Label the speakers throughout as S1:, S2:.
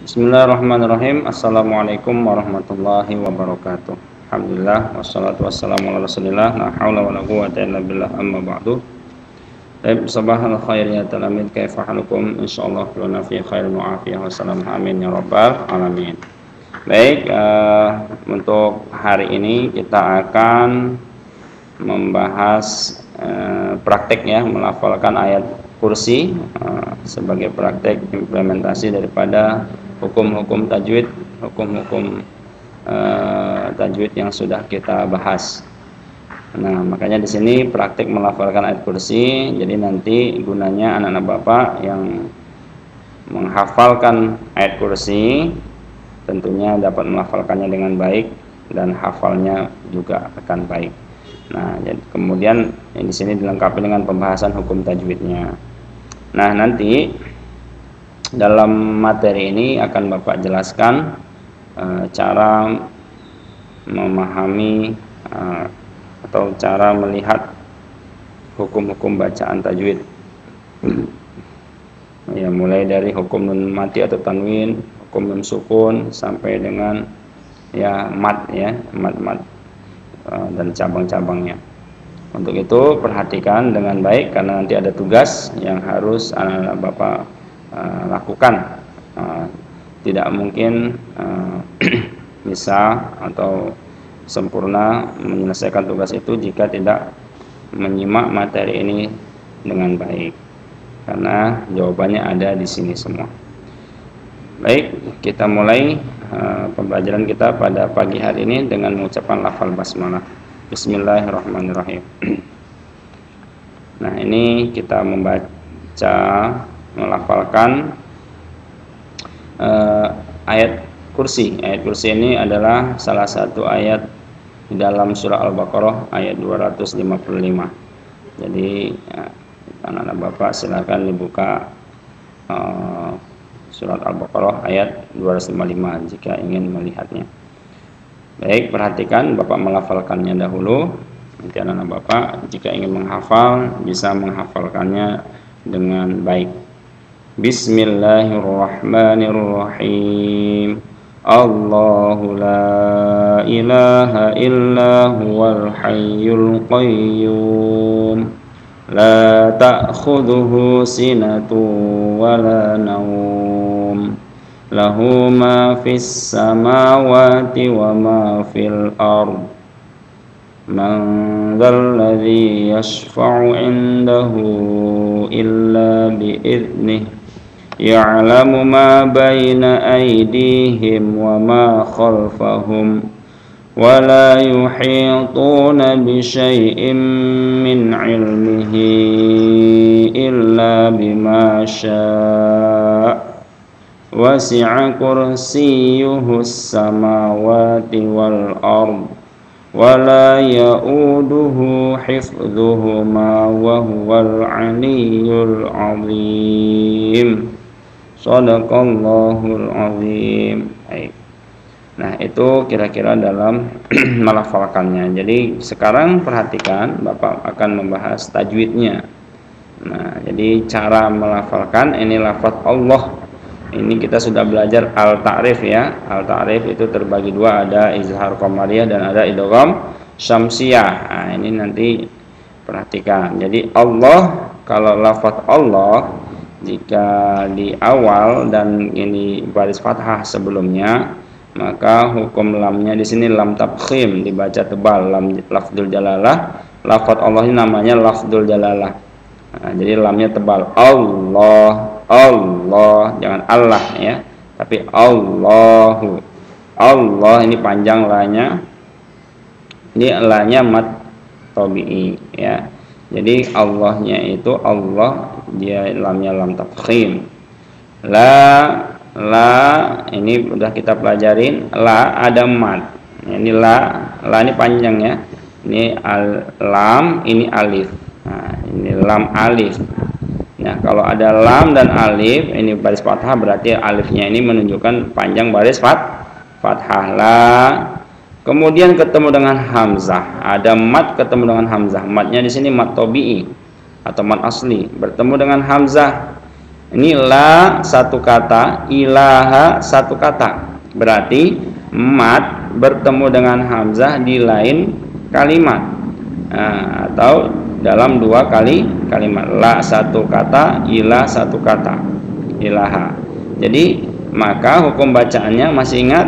S1: Bismillahirrahmanirrahim. Assalamualaikum warahmatullahi wabarakatuh. Alhamdulillah wassalatu wassalamu ala Rasulillah, la haula wala quwwata illa billah, amma ba'du. Baik, sabahal khair ya talamid, kaifa halukum? Insyaallah kuluna fi khairin wa afiyah wassalam, amin ya rabbal alamin. Baik, untuk hari ini kita akan membahas praktek ya, melafalkan ayat kursi sebagai praktek implementasi daripada hukum-hukum tajwid, hukum-hukum tajwid yang sudah kita bahas. Nah, makanya di sini praktek melafalkan ayat kursi. Jadi nanti gunanya anak-anak Bapak yang menghafalkan ayat kursi tentunya dapat melafalkannya dengan baik dan hafalnya juga akan baik. Nah, jadi kemudian di sini dilengkapi dengan pembahasan hukum tajwidnya. Nah, nanti dalam materi ini akan Bapak jelaskan cara memahami atau cara melihat hukum-hukum bacaan tajwid. Ya, mulai dari hukum nun mati atau tanwin, hukum nun sukun sampai dengan ya mat ya, mat dan cabang-cabangnya. Untuk itu perhatikan dengan baik karena nanti ada tugas yang harus anak-anak Bapak lakukan. Tidak mungkin bisa atau sempurna menyelesaikan tugas itu jika tidak menyimak materi ini dengan baik, karena jawabannya ada di sini semua. Baik, kita mulai pembelajaran kita pada pagi hari ini dengan mengucapkan lafal basmalah. Bismillahirrahmanirrahim. Nah, ini kita membaca, melafalkan ayat kursi. Ayat kursi ini adalah salah satu ayat di dalam surah Al-Baqarah ayat 255. Jadi anak-anak Bapak silakan dibuka surat Al-Baqarah ayat 255 jika ingin melihatnya. Baik, perhatikan Bapak melafalkannya dahulu. Nanti anak-anak Bapak jika ingin menghafal bisa menghafalkannya dengan baik. Bismillahirrahmanirrahim. Allahu la ilaha illa huwal hayyul qayyum. La ta'khudhuhu sinatun wa la nawm. Lahu ma fis samawati wa ma fil ard. Man dhal ladzi yashfa'u 'indahu illa bi idnihi. Ya'lamu ma baina aydihim wa ma khalfahum wa la yuhituna bi syai'in min 'ilmihi illa bima syaa' wasi'a kursiyyuhu as-samawati wal ard wa la ya'uduhu hifdhuhuma wa huwal 'aliyyul 'azim. Shadaqallahul azim. Baik. Nah, itu kira-kira dalam melafalkannya. Jadi sekarang perhatikan, Bapak akan membahas tajwidnya. Nah, jadi cara melafalkan ini lafaz Allah. Ini kita sudah belajar al-ta'rif ya. Al-ta'rif itu terbagi dua, ada izhar qamariyah dan ada idgham syamsiyah. Nah, ini nanti perhatikan. Jadi Allah, kalau lafaz Allah jika di awal dan ini baris fathah sebelumnya, maka hukum lamnya di sini lam tafkhim, dibaca tebal, lam lafdzul jalalah. Lafaz Allah ini namanya lafdzul jalalah. Nah, jadi lamnya tebal. Allah, Allah, jangan Allah ya, tapi Allahu. Allah ini panjang lanya. Ini lanya mat tabi'i ya. Jadi Allahnya itu Allah, dia lamnya lam tafkhim. La ini udah kita pelajarin, la ada mat. Ini la ini panjang ya. Ini lam, ini alif. Nah, ini lam alif. Nah, kalau ada lam dan alif, ini baris fathah, berarti alifnya ini menunjukkan panjang baris fathah. La. Kemudian ketemu dengan hamzah, ada mat ketemu dengan hamzah. Matnya di sini mat tabi'i atau mat asli, bertemu dengan hamzah. Ini la satu kata, ilaha satu kata. Berarti mat bertemu dengan hamzah di lain kalimat. Atau dalam dua kalimat. La satu kata, ilah satu kata. Ilaha. Jadi maka hukum bacaannya masih ingat.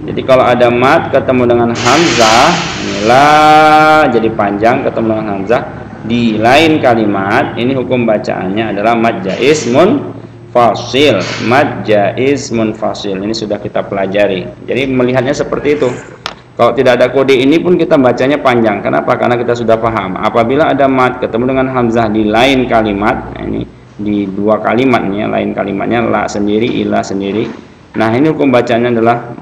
S1: Jadi kalau ada mat ketemu dengan hamzah, inilah jadi panjang ketemu dengan hamzah di lain kalimat, ini hukum bacaannya adalah mad jaiz munfasil. Mad jaiz munfasil ini sudah kita pelajari. Jadi melihatnya seperti itu. Kalau tidak ada kode ini pun kita bacanya panjang. Kenapa? Karena kita sudah paham. Apabila ada mad ketemu dengan hamzah di lain kalimat, ini di dua kalimatnya, lain kalimatnya la sendiri, ilah sendiri. Nah, ini hukum bacanya adalah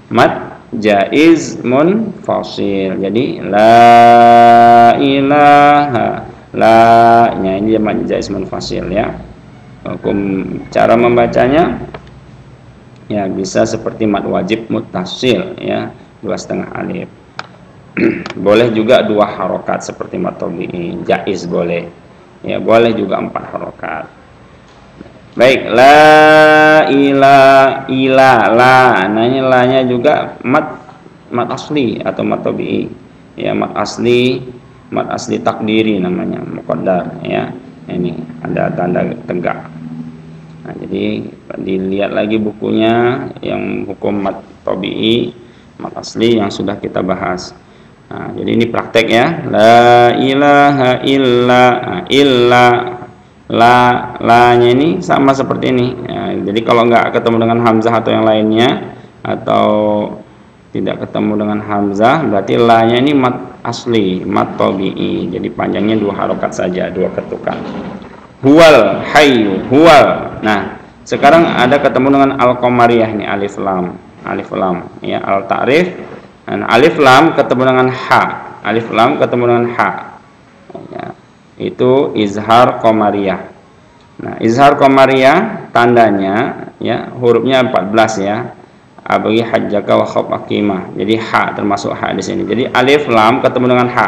S1: mad jaiz munfasil. Jadi la ilaha, la nya ini mad jaiz munfasil ya. Hukum cara membacanya ya bisa seperti mad wajib muttasil ya, 2,5 alif. Boleh juga 2 harokat seperti mad tabi'i, jaiz boleh. Ya, boleh juga 4 harokat. Baik, la ila la. Nah, ini la-nya juga mad asli atau mad tabi'i. Ya, mad asli takdiri namanya, muqaddar ya. Ini ada tanda tegak. Nah, jadi dilihat lagi bukunya yang hukum mad tabi'i, mad asli yang sudah kita bahas. Nah, jadi ini praktek ya. La ilaha illa la-nya ini sama seperti ini ya, jadi kalau nggak ketemu dengan hamzah atau yang lainnya, atau tidak ketemu dengan hamzah, berarti la-nya ini mad asli, mad tabi'i. Jadi panjangnya 2 harokat saja, 2 ketukan. Huwal hayyu, huwal. Nah, sekarang ada ketemu dengan al-qamariyah nih, alif lam ya, al ta'rif. Nah, alif lam ketemu dengan ha, alif lam ketemu dengan ha ya, itu izhar qamariyah. Nah, izhar qamariyah tandanya ya, hurufnya 14 ya. Abghi hajjaka wa khaf aqimah. Jadi ha termasuk ha di sini. Jadi alif lam ketemu dengan ha.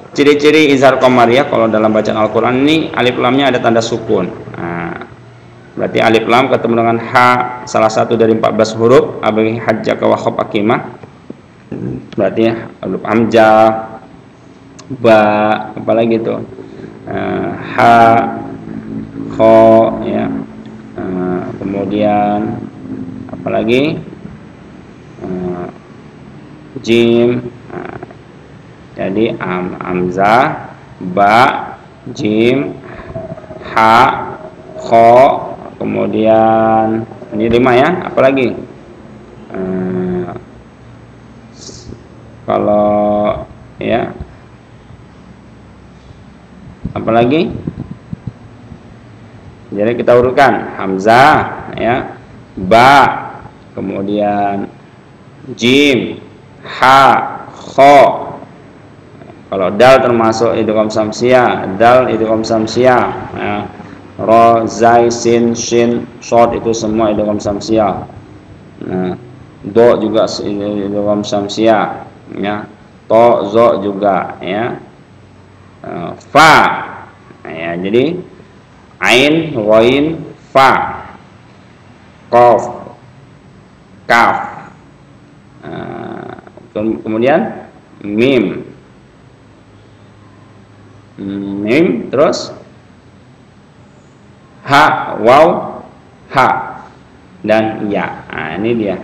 S1: Ciri-ciri izhar qamariyah kalau dalam bacaan Al-Qur'an ini alif lamnya ada tanda sukun. Nah, berarti alif lam ketemu dengan ha, salah satu dari 14 huruf abghi hajjaka wa khaf aqimah. Berarti huruf hamzah, ba, apalagi itu ha, kho ya, kemudian apalagi jim. Jadi hamzah, ba, jim, ha, kho, kemudian ini 5 ya. Apalagi kalau ya, apalagi, jadi kita urutkan hamzah ya, ba, kemudian jim, ha, kho. Kalau dal termasuk idgham samsiyah, dal idgham samsiyah ya. Ro, zai, sin, shin, short itu semua idgham samsiyah. Nah, do juga idgham samsiyah ya. To, zo juga ya. Fa ya, jadi ain, ghain, fa, qaf, kaf, kemudian mim, terus ha, waw, ha, dan ya. Nah, ini dia.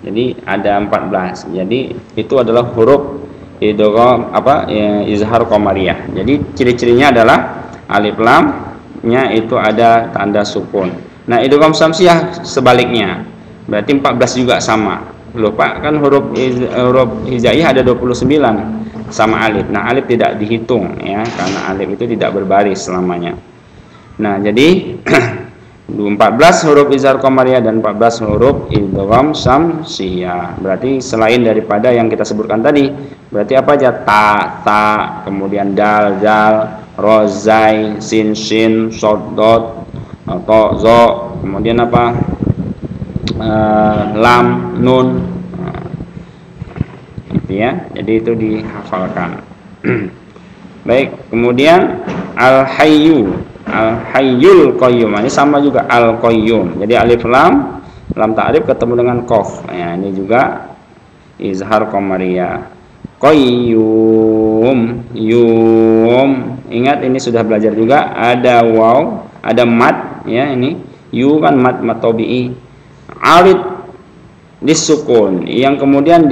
S1: Jadi ada 14. Jadi itu adalah huruf idgham izhar qamariyah. Jadi ciri-cirinya adalah alif lamnya itu ada tanda sukun. Nah, idgham samsiyah sebaliknya. Berarti 14 juga sama. Lupa kan huruf hijaiyah ada 29 sama alif. Nah, alif tidak dihitung ya, karena alif itu tidak berbaris selamanya. Nah, jadi 14 huruf izhar qamariyah dan 14 huruf idgham samsiyah. Berarti selain daripada yang kita sebutkan tadi, berarti apa aja? Ta, kemudian dal, ro, zai, sin, shin, shod, dot, to, zo, kemudian apa? Lam, nun. Gitu ya. Jadi itu dihafalkan. Baik, kemudian al-hayyu. Al Hayyul Qayyum. Ini sama juga Al Qayyum. Jadi alif lam ta'rif ketemu dengan qaf. Ya, ini juga izhar qamariyah. Qayyum, yum. Ingat ini sudah belajar juga, ada waw, ada mat ya, ini yu kan mat tabi'i. Arid disukun, yang kemudian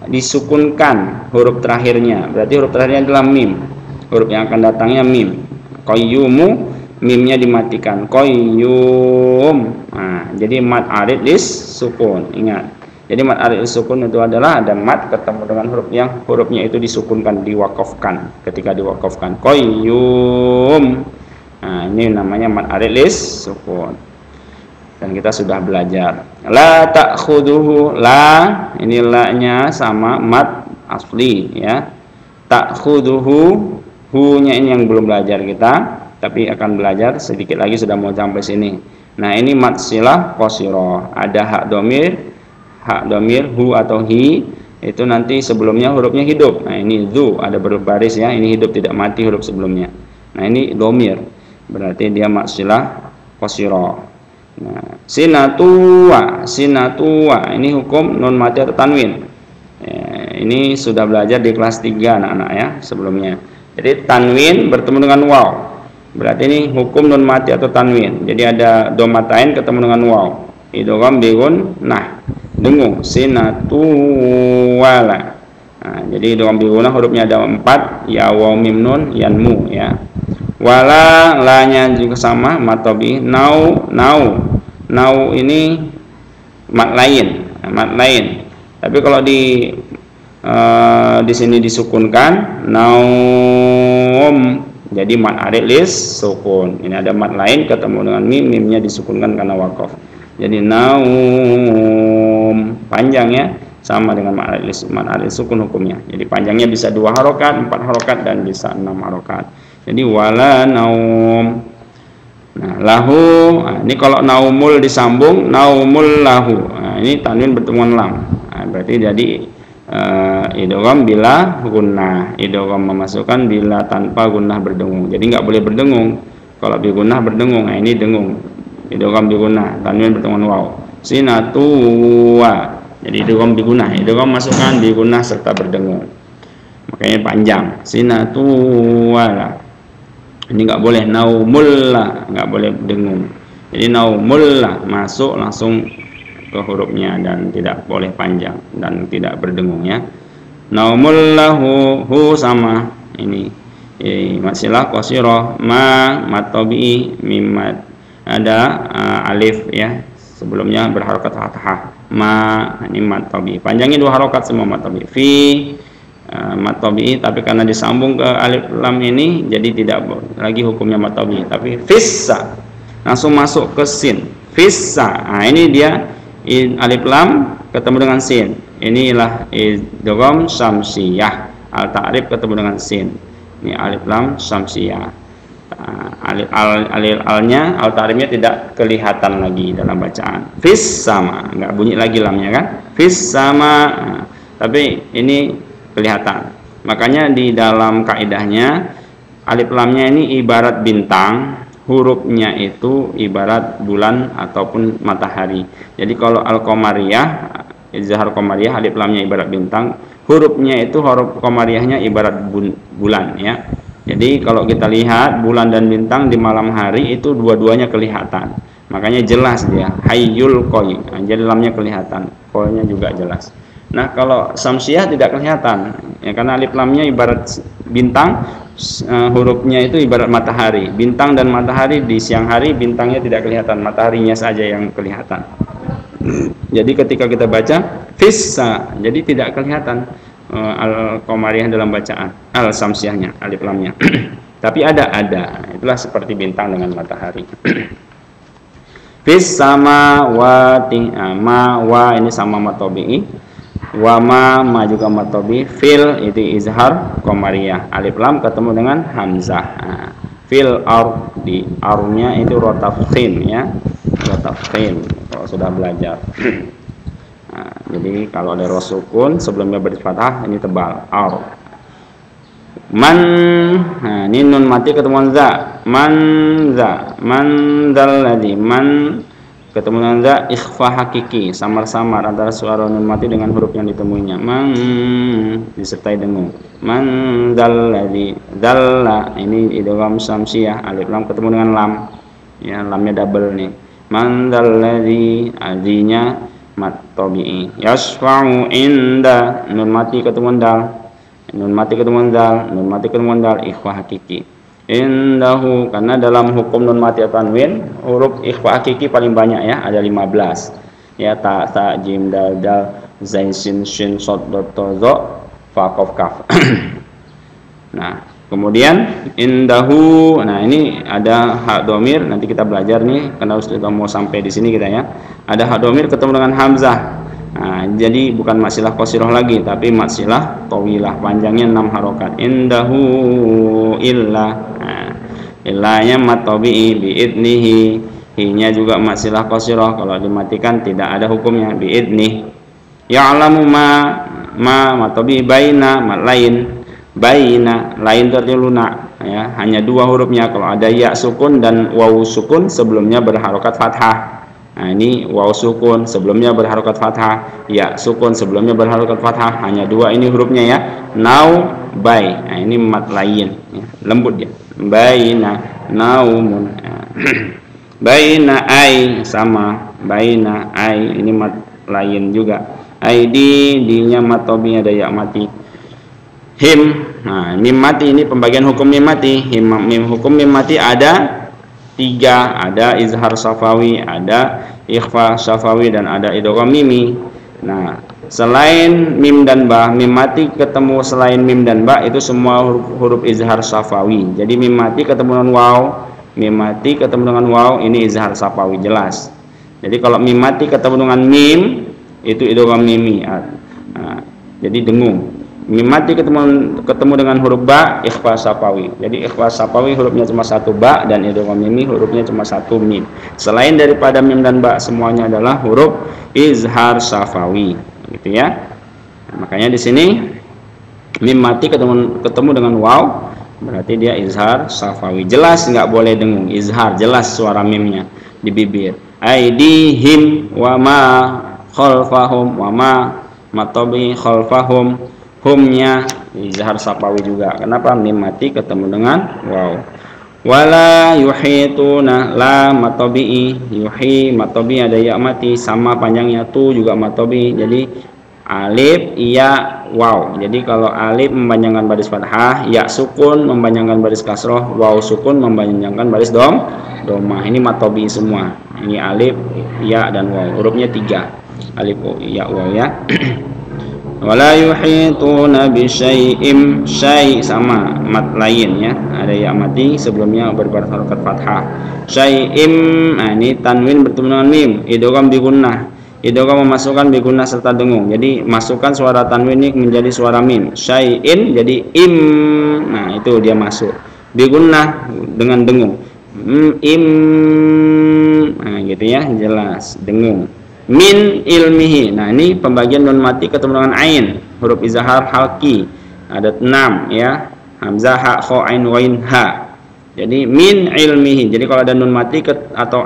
S1: disukunkan huruf terakhirnya. Berarti huruf terakhirnya adalah mim. Huruf yang akan datangnya mim. Qayyumu, mimnya dimatikan. Qayyum. Nah, jadi mat arid disukun. Ingat. Jadi mat arid sukun itu adalah ada mat ketemu dengan huruf yang hurufnya itu disukunkan, diwakafkan. Ketika diwakafkan, qayyum. Nah, ini namanya mat arid sukun. Dan kita sudah belajar. La ta'khuduhu, la, ini la-nya sama mat asli ya. Ta'khuduhu, hu-nya ini yang belum belajar kita, tapi akan belajar sedikit lagi, sudah mau sampai sini. Nah, ini mat silah qasirah. Ada hak domir hu atau hi, itu nanti sebelumnya hurufnya hidup. Nah, ini zu ada berbaris ya, ini hidup tidak mati huruf sebelumnya. Nah, ini domir, berarti dia maksilah qasirah. Nah, sinatua ini hukum nun mati atau tanwin. Ini sudah belajar di kelas 3 anak-anak ya sebelumnya. Jadi tanwin bertemu dengan waw, berarti ini hukum nun mati atau tanwin. Jadi ada domatain ketemu dengan waw, idgham bigun nah, dengung sinatuwala. Nah, jadi idgham bigunah hurufnya ada 4, ya waw mim nun yanmu ya. Wala, la-nya juga sama mat tabi. Nau ini mat lain. Tapi kalau di sini disukunkan naum, jadi mat arid sukun. Ini ada mat lain ketemu dengan mim, mimnya disukunkan karena wakaf. Jadi naum panjang ya, sama dengan mat arid sukun hukumnya. Jadi panjangnya bisa 2 harokat, 4 harokat, dan bisa 6 harokat. Jadi wala naum. Nah, lahu, nah, ini kalau naumul disambung naumul lahu. Nah, ini tanwin bertemu lam. Nah, berarti jadi idgham bila gunnah. Idgham memasukkan bila tanpa gunnah berdengung. Jadi nggak boleh berdengung. Kalau bi gunnah berdengung. Nah, ini dengung. Idgham bi gunnah, tanwin bertemu waw. Sinatuwa. Jadi idgham bi gunnah. Idgham masukkan bi gunnah serta berdengung. Makanya panjang. Sinatuwa. Ini nggak boleh naumulla, nggak boleh dengung. Jadi naumulla masuk langsung ke hurufnya dan tidak boleh panjang dan tidak berdengung ya. Naumullahu, hu sama ini masilah qasirah, mat tabi'i, mimmat ada alif ya, sebelumnya berharokat fathah. Ini mat tabi'i, panjangnya 2 harokat semua mat tabi'i. Fi mat tabi'i, tapi karena disambung ke alif lam ini jadi tidak lagi hukumnya mat tabi'i, tapi fissa langsung masuk ke sin. Fissa, nah ini dia alif lam ketemu dengan sin. Inilah idgham syamsiyah, al ta'rif ketemu dengan sin. Ini alif lam syamsiyah. Alnya al ta'rifnya tidak kelihatan lagi dalam bacaan. Fis sama, nggak bunyi lagi lamnya kan? Fis sama, tapi ini kelihatan. Makanya di dalam kaidahnya alif lamnya ini ibarat bintang, hurufnya itu ibarat bulan ataupun matahari. Jadi kalau al-qamariyah, izhar qamariyah, alif lamnya ibarat bintang, hurufnya itu huruf qamariyahnya ibarat bulan ya. Jadi kalau kita lihat bulan dan bintang di malam hari itu dua-duanya kelihatan. Makanya jelas dia hayyul qayyum. Jadi lamnya kelihatan, qaulnya juga jelas. Nah, kalau samsiyah tidak kelihatan ya, karena alif lamnya ibarat bintang, hurufnya itu ibarat matahari. Bintang dan matahari di siang hari, bintangnya tidak kelihatan, mataharinya saja yang kelihatan. Jadi ketika kita baca fissa, jadi tidak kelihatan al-qamariyah dalam bacaan, al-samsiyahnya, alif lamnya. Tapi ada. Itulah seperti bintang dengan matahari. Fis sama wati, ma wa ini sama mat tabi'i. Wa ma juga mat tabi'i. Fil itu izhar qamariyah, alif lam ketemu dengan hamzah. Fil ardi, arnya itu rotafkhin ya, rotafkhin kalau sudah belajar. Jadi kalau ada ro sukun sebelumnya berfathah ini tebal ar. Man, nah ini nun mati ketemu za. Man dzalladzi, man ketemu dengan za, ikhfa hakiki, samar-samar antara suara nun mati dengan huruf yang ditemuinya. Man disertai dengung. Man dzalladzi, dzalla ini idgham syamsiyah, alif lam ketemu dengan lam. Ya, lamnya double nih. Man dzalladzi, azinya mat tabi'i. Yasfa'u inda, nun mati ketemu dal. Nun mati ketemu dal, nun mati ketemu dal, ikhfa hakiki. Indahu, karena dalam hukum nun mati atau tanwin huruf ikhfa hakiki paling banyak ya, ada 15. Ya, ta jim dal zain sin shin shad dot to zo fa qaf kaf. Nah, kemudian indahu, nah ini ada hak domir, nanti kita belajar nih karena sudah mau sampai di sini kita ya. Ada hak domir ketemu dengan hamzah. Nah, jadi bukan matsilah qasirah lagi, tapi matsilah tawilah, panjangnya 6 harokat. Indahu illa, nah, illanya mat tabi'i bi idnihi, hi-nya juga matsilah qasirah, kalau dimatikan tidak ada hukumnya bi idnih. Ya'lamu ma tabi'i baina, mat lain, baina, lain itu artinya lunak ya, hanya 2 hurufnya. Kalau ada ya sukun dan waw sukun sebelumnya berharokat fathah. Nah, ini waw sukun sebelumnya berharokat fathah, ya sukun sebelumnya berharokat fathah, hanya 2 ini hurufnya ya. Nau, bay, nah ini mat lain ya, lembut dia. Baina, naumun, baina ai sama, baina ai ini mat lain juga. Aidi, dinya mat tobi, ada ya mati. Him, nah mim mati, ini pembagian hukum mim mati. Hukum mim mati ada 3, ada izhar safawi, ada ikhfa safawi, dan ada idgham mimi. Nah, selain mim dan ba, mim mati ketemu selain mim dan ba itu semua huruf izhar safawi. Jadi mim mati ketemu dengan waw, mim mati ketemu dengan waw, ini izhar safawi jelas. Jadi kalau mim mati ketemu dengan mim itu idgham mimi. Nah, jadi dengung. Mim mati ketemu dengan huruf ba, ikhfa safawi. Jadi ikhfa safawi hurufnya cuma 1 ba, dan idgham mimi hurufnya cuma 1 mim. Selain daripada mim dan ba semuanya adalah huruf izhar safawi, gitu ya. Nah, makanya di sini mim mati ketemu dengan waw, berarti dia izhar safawi. Jelas nggak boleh dengung, izhar jelas suara mimnya di bibir. Aidihim wa ma khalfahum, wa ma matabi khalfahum, humnya izhar safawi juga. Kenapa? Mim mati ketemu dengan waw. Wala yuhituna, la matabi, yuhi matabi ada ya mati sama panjangnya, tu juga matabi. Jadi alif, ya, waw. Jadi kalau alif mempanjangkan baris fathah, ya sukun mempanjangkan baris kasroh, waw sukun mempanjangkan baris domah. Ini matabi semua. Ini alif, ya, dan waw. Hurufnya 3. Alif, ya, waw ya. Wala yuhituna bi syai'im, syai' sama mat lain ya, ada ya mati sebelumnya berbaris harokat fathah. Syai'im, nah ini tanwin bertemu dengan mim, idgham bi gunnah. Idgham memasukkan bi gunnah serta dengung. Jadi masukkan suara tanwin ini menjadi suara mim. Syai'in jadi im, nah itu dia masuk. Bi gunnah dengan dengung. Im, nah gitu ya, jelas dengung. Min ilmihi, nah ini pembagian nun mati ketemu dengan ain, huruf izhar halki ada 6 ya, hamzah, ha, kho, ain, wain, ha. Jadi min ilmihi, jadi kalau ada nun mati atau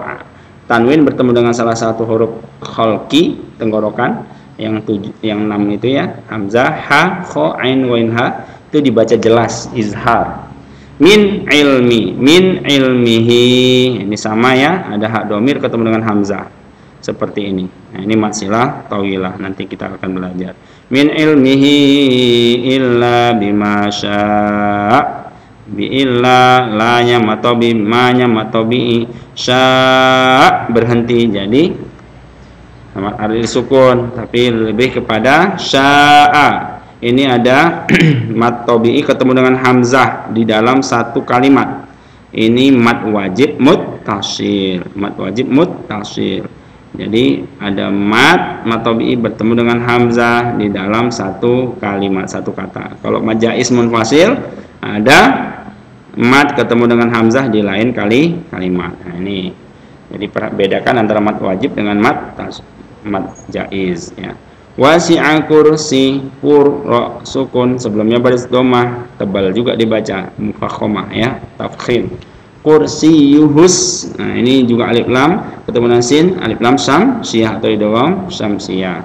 S1: tanwin bertemu dengan salah satu huruf halki tenggorokan yang 6 itu ya, hamzah, ha, kho, ain, wain, ha, itu dibaca jelas izhar. Min ilmi, min ilmihi, ini sama ya, ada hak domir ketemu dengan hamzah seperti ini. Nah, ini matsilah tawilah, nanti kita akan belajar. Min ilmihi illa bima syaa, bi illa, la nya matobi, ma nya matobi, syaa berhenti, jadi amat aril sukun, tapi lebih kepada syaa. Ini ada mat tabi'i ketemu dengan hamzah di dalam satu kalimat. Ini mat wajib muttasil, mat wajib muttasil. Jadi ada mat tabi'i bertemu dengan hamzah di dalam satu kalimat, satu kata. Kalau mat jaiz munfasil ada mat ketemu dengan hamzah di lain kalimat. Nah, ini jadi bedakan antara mat wajib dengan mat jaiz ya. Wasi'a kursi, pur ro sukun sebelumnya baris domah, tebal juga dibaca, mufakhamah ya, tafkhim. Kursiyuhus, nah ini juga alif lam ketemu dengan sin, alif lam syamsiyah atau idgham syamsiyah.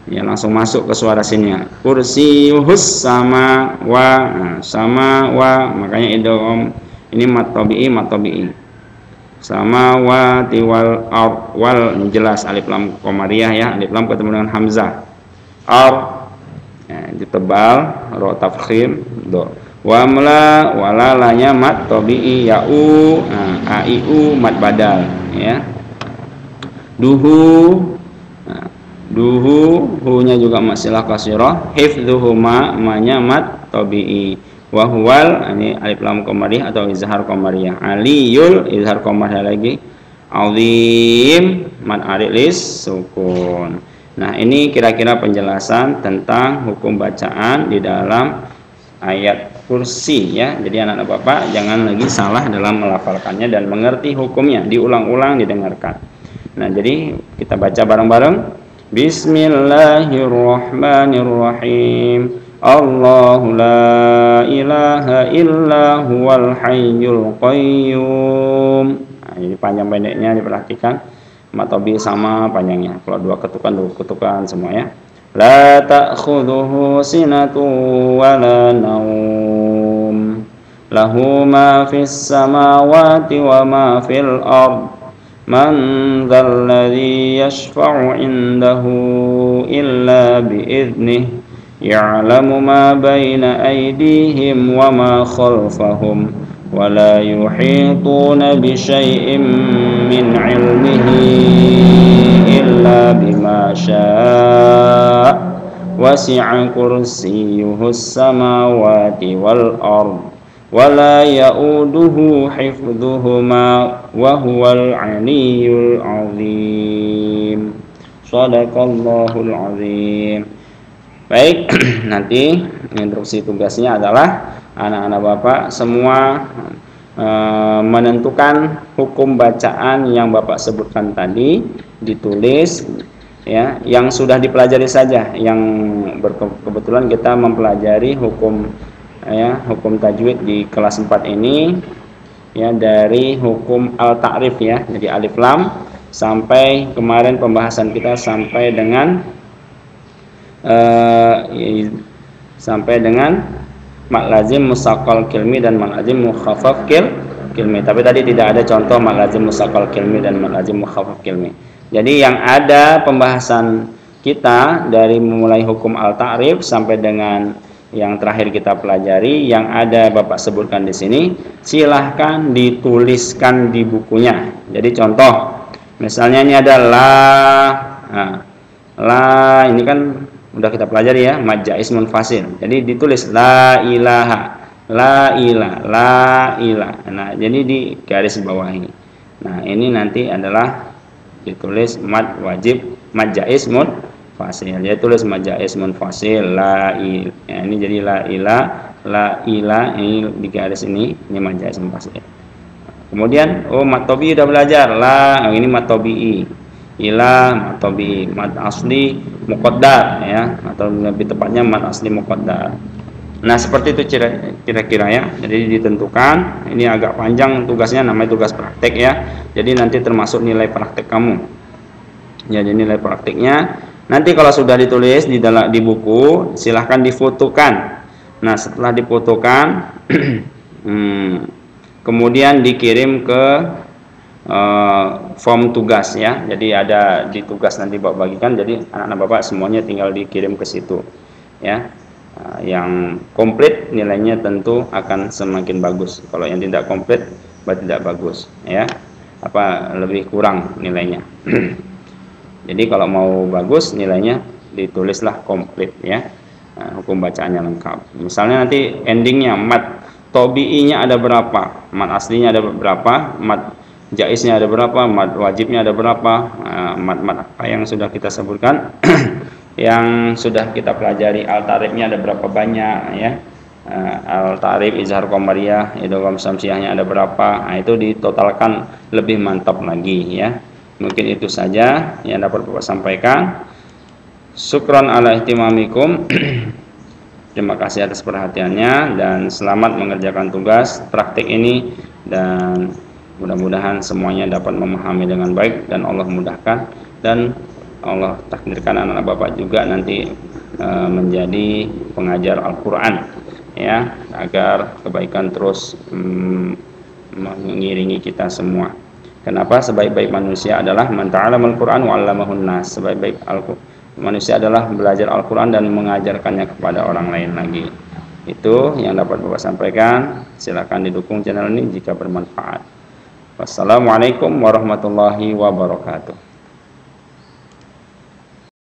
S1: Ya langsung masuk ke suara sinnya. Kursiyuhus sama wa, nah, sama wa, makanya idgham ini mat tabi'i. Samawati wal ard, wal ini jelas alif lam qamariyah ya, alif lam ketemu dengan hamzah. Ar ya, ditebal ro tafkhim do. Wamla walalanya mat tabi'i ya'u, nah, ai'u mat badal ya. Duhu, nah, duhu hu-nya juga masilah kasirah, hifdzuhuma ma-nya mat tabi'i. Wa huwal ini alif lam qamariyah atau izhar qamariyah. Aliyul izhar qamariyah lagi. Azim mat arid sukun. Nah, ini kira-kira penjelasan tentang hukum bacaan di dalam ayat kursi ya. Jadi anak-anak Bapak jangan lagi salah dalam melafalkannya dan mengerti hukumnya, diulang-ulang, didengarkan. Nah, jadi kita baca bareng-bareng. Bismillahirrahmanirrahim. Allahu la ilaha illa huwal hayyul qayyum. Nah, ini panjang pendeknya diperhatikan. Matobi sama panjangnya. Kalau dua ketukan semua ya. La ta'khudhuhu sinatu wa la naum. Lahu ma fis samawati wa ma fil ard. Man dhal ladzi yashfa'u 'indahu illa bi idnih. Ya'lamu ma baina aydihim wa ma khalfahum. ولا يحيطون بشيء من علمه إلا بما شاء وسع كرسيه السماوات والأرض ولا يؤوده حفظهما وهو العلي العظيم صدق الله العظيم. Baik, nanti instruksi tugasnya adalah anak-anak Bapak semua menentukan hukum bacaan yang Bapak sebutkan tadi, ditulis ya, yang sudah dipelajari saja. Yang kebetulan kita mempelajari hukum ya, hukum tajwid di kelas 4 ini ya, dari hukum al-ta'rif ya. Jadi alif lam sampai kemarin pembahasan kita sampai dengan mat lazim musaqqal kilmi dan mat lazim mukhaffaf kilmi. Tapi tadi tidak ada contoh mat lazim musaqqal kilmi dan mat lazim mukhaffaf kilmi. Jadi yang ada pembahasan kita dari memulai hukum al-ta'rif sampai dengan yang terakhir kita pelajari, yang ada Bapak sebutkan di sini, silahkan dituliskan di bukunya. Jadi contoh, misalnya ini ada la, nah, la ini kan udah kita pelajari ya, mad jaiz munfasil. Jadi ditulis la ilaha, la ilah, la ilah. Nah, jadi di garis bawahi. Nah, ini nanti adalah ditulis mad wajib, mad jaiz munfasil. Dia tulis mad jaiz munfasil, la ilah. Ya, ini jadi la ilah, la ilah, ini di garis ini mad jaiz munfasil. Kemudian mad tabi'i udah belajar, la, ini mad tabi'i. Ilah mad tabi'i, mad asli muqaddar ya, atau lebih tepatnya mad asli muqaddar. Nah, seperti itu kira-kira ya. Jadi ditentukan, ini agak panjang tugasnya, namanya tugas praktek ya. Jadi nanti termasuk nilai praktek kamu. Ya, jadi nilai prakteknya nanti kalau sudah ditulis di buku, silahkan difotokan. Nah, setelah difotokan kemudian dikirim ke form tugas ya. Jadi ada di tugas nanti Bapak bagikan. Jadi anak-anak Bapak semuanya tinggal dikirim ke situ ya. Yang komplit nilainya tentu akan semakin bagus. Kalau yang tidak komplit berarti tidak bagus ya. Apa lebih kurang nilainya. Jadi kalau mau bagus nilainya ditulislah komplit ya. Hukum bacaannya lengkap. Misalnya nanti endingnya mad tabi'inya ada berapa, mad aslinya ada berapa, mad jaiznya ada berapa, mad wajibnya ada berapa, mad apa yang sudah kita sebutkan, yang sudah kita pelajari al-ta'rifnya ada berapa banyak ya, al-ta'rif izhar qamariyah, idgham syamsiyahnya ada berapa. Nah, itu ditotalkan lebih mantap lagi ya. Mungkin itu saja yang dapat Bapak sampaikan. Syukran ala ihtimamikum. Terima kasih atas perhatiannya dan selamat mengerjakan tugas praktik ini, dan mudah-mudahan semuanya dapat memahami dengan baik dan Allah mudahkan, dan Allah takdirkan anak-anak Bapak juga nanti menjadi pengajar Al-Qur'an, ya, agar kebaikan terus mengiringi kita semua. Kenapa? Sebaik-baik manusia adalah man ta'allamal Qur'an wa 'allamahun nas. Sebaik-baik manusia adalah belajar Al-Qur'an dan mengajarkannya kepada orang lain lagi. Itu yang dapat Bapak sampaikan. Silakan didukung channel ini jika bermanfaat. Wassalamualaikum warahmatullahi wabarakatuh.